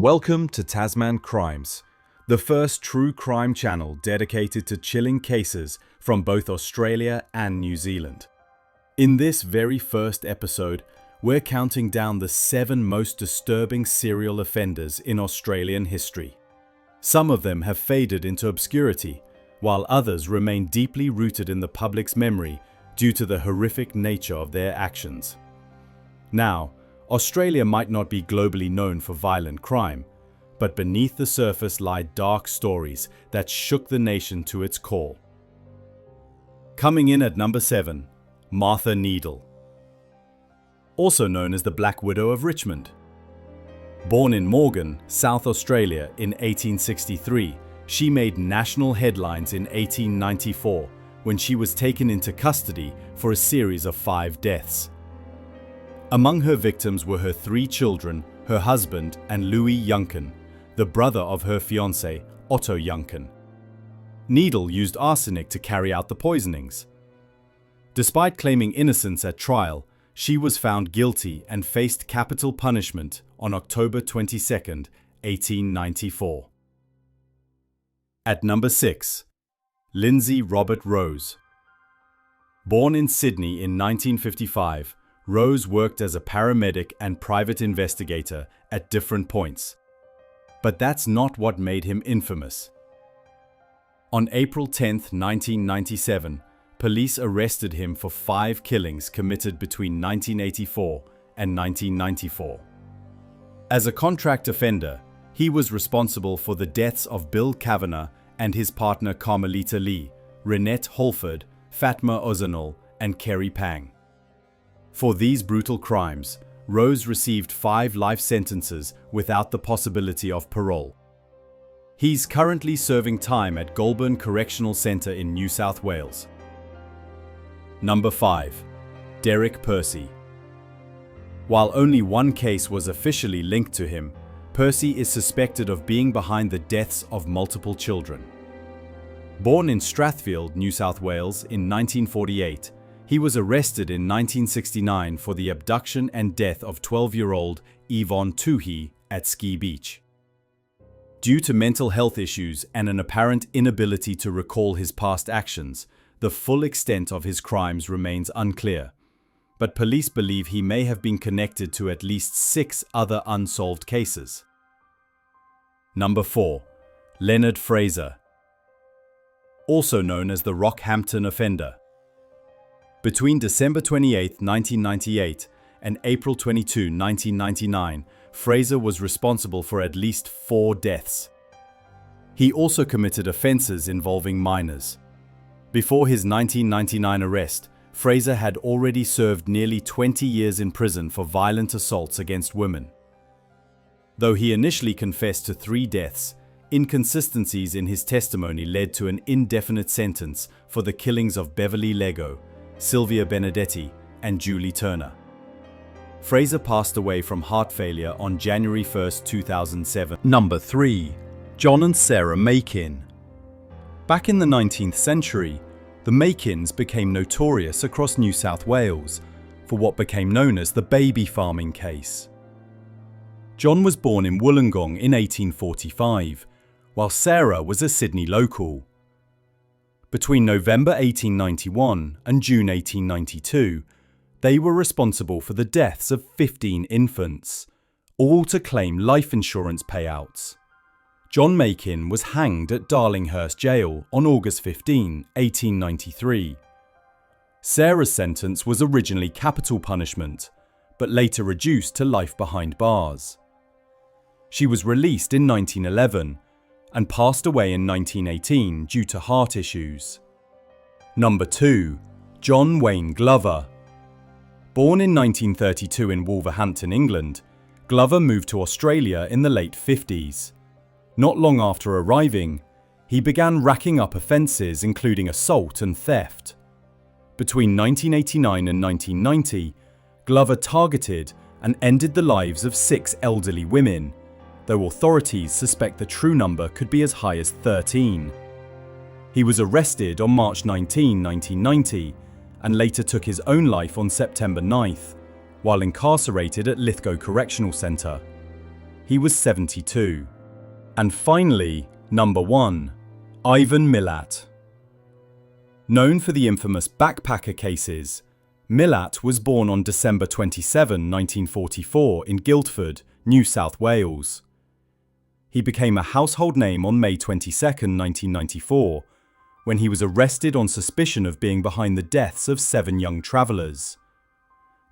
Welcome to Tasman Crimes, the first true crime channel dedicated to chilling cases from both Australia and New Zealand. In this very first episode, we're counting down the 7 most disturbing serial offenders in Australian history. Some of them have faded into obscurity, while others remain deeply rooted in the public's memory due to the horrific nature of their actions. Now, Australia might not be globally known for violent crime, but beneath the surface lie dark stories that shook the nation to its core. Coming in at number 7, Martha Needle. Also known as the Black Widow of Richmond. Born in Morgan, South Australia in 1863, she made national headlines in 1894 when she was taken into custody for a series of 5 deaths. Among her victims were her 3 children, her husband, and Louis Yuncken, the brother of her fiancé, Otto Yuncken. Needle used arsenic to carry out the poisonings. Despite claiming innocence at trial, she was found guilty and faced capital punishment on October 22, 1894. At number 6, Lindsay Robert Rose. Born in Sydney in 1955, Rose worked as a paramedic and private investigator at different points. But that's not what made him infamous. On April 10, 1997, police arrested him for 5 killings committed between 1984 and 1994. As a contract offender, he was responsible for the deaths of Bill Kavanagh and his partner Carmelita Lee, Renette Holford, Fatma Ozanal, and Kerry Pang. For these brutal crimes, Rose received 5 life sentences without the possibility of parole. He's currently serving time at Goulburn Correctional Centre in New South Wales. Number 5, Derek Percy. While only one case was officially linked to him, Percy is suspected of being behind the deaths of multiple children. Born in Strathfield, New South Wales in 1948, he was arrested in 1969 for the abduction and death of 12-year-old Yvonne Toohey at Ski Beach. Due to mental health issues and an apparent inability to recall his past actions, the full extent of his crimes remains unclear, but police believe he may have been connected to at least 6 other unsolved cases. Number 4, Leonard Fraser. Also known as the Rockhampton Offender. Between December 28, 1998 and April 22, 1999, Fraser was responsible for at least 4 deaths. He also committed offences involving minors. Before his 1999 arrest, Fraser had already served nearly 20 years in prison for violent assaults against women. Though he initially confessed to 3 deaths, inconsistencies in his testimony led to an indefinite sentence for the killings of Beverly Lego, Sylvia Benedetti, and Julie Turner. Fraser passed away from heart failure on January 1, 2007. Number 3, John and Sarah Makin. Back in the 19th century, the Makins became notorious across New South Wales for what became known as the baby farming case. John was born in Wollongong in 1845, while Sarah was a Sydney local. Between November 1891 and June 1892, they were responsible for the deaths of 15 infants, all to claim life insurance payouts. John Makin was hanged at Darlinghurst Jail on August 15, 1893. Sarah's sentence was originally capital punishment, but later reduced to life behind bars. She was released in 1911 and passed away in 1918 due to heart issues. Number 2, John Wayne Glover. Born in 1932 in Wolverhampton, England, Glover moved to Australia in the late 50s. Not long after arriving, he began racking up offences including assault and theft. Between 1989 and 1990, Glover targeted and ended the lives of 6 elderly women, though authorities suspect the true number could be as high as 13. He was arrested on March 19, 1990, and later took his own life on September 9th, while incarcerated at Lithgow Correctional Centre. he was 72. And finally, number 1. Ivan Milat. Known for the infamous backpacker cases, Milat was born on December 27, 1944 in Guildford, New South Wales. He became a household name on May 22, 1994, when he was arrested on suspicion of being behind the deaths of 7 young travellers.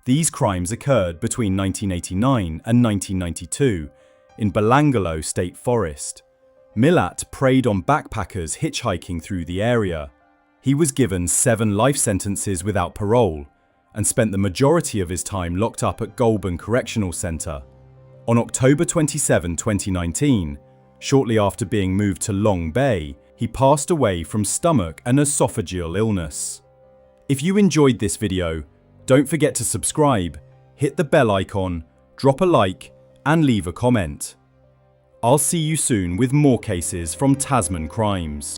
These crimes occurred between 1989 and 1992 in Belangolo State Forest. Milat preyed on backpackers hitchhiking through the area. He was given 7 life sentences without parole and spent the majority of his time locked up at Goulburn Correctional Centre. On October 27, 2019, shortly after being moved to Long Bay, he passed away from stomach and esophageal illness. If you enjoyed this video, don't forget to subscribe, hit the bell icon, drop a like, and leave a comment. I'll see you soon with more cases from Tasman Crimes.